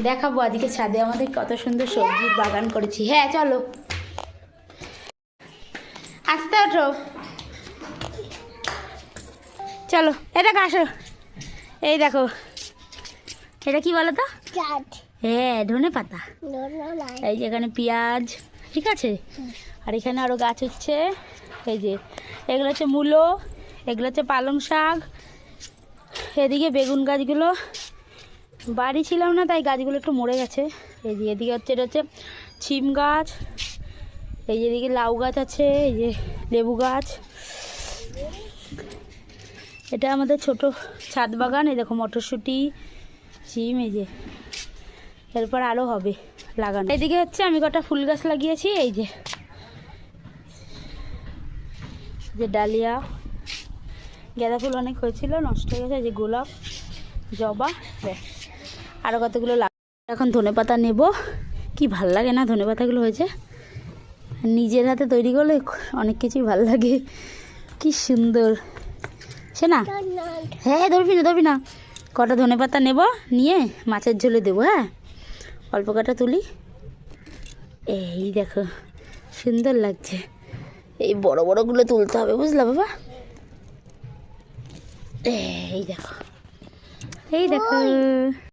দেখাবো আজকে ছাদে আমাদের কত সুন্দর সবজির বাগান করেছি। হ্যাঁ চলো, আস্তে ওঠো, চলো এটা আসো। এই দেখো, এটা কি বলো তো? হ্যাঁ, ধনে পাতা। এই যে এখানে পেঁয়াজ, ঠিক আছে, আর এখানে আরও গাছ হচ্ছে। এই যে এগুলো হচ্ছে মূলো, এগুলো হচ্ছে পালং শাক, এদিকে বেগুন গাছগুলো বাড়ি ছিলাম না তাই গাছগুলো একটু মরে গেছে। এই যে এদিকে হচ্ছে, এটা হচ্ছে ছিম গাছ, এই যে এদিকে লাউ গাছ আছে, এই যে লেবু গাছ। এটা আমাদের ছোট ছাদ বাগান। এই দেখো মটরশুঁটি, সিম, এই যে এরপর আরও হবে লাগানো। এদিকে হচ্ছে আমি কটা ফুল গাছ লাগিয়েছি, এই যে ডালিয়া, গাঁদা ফুল অনেক হয়েছিল, নষ্ট হয়ে গেছে। এই যে গোলাপ, জবা, আরও কতগুলো এখন ধনে পাতা নেব। কি ভাল লাগে না ধনে পাতাগুলো হয়েছে, নিজের হাতে তৈরি করলে অনেক কিছুই ভাল লাগে। কি সুন্দর সে না। হ্যাঁ ধরবি না। কটা ধনে পাতা নেব, নিয়ে মাছের ঝোলে দেবো। হ্যাঁ, অল্প কটা তুলি। এই দেখো সুন্দর লাগছে। এই বড় বড়গুলো তুলতে হবে, বুঝলা বাবা? এই দেখো, এই দেখো।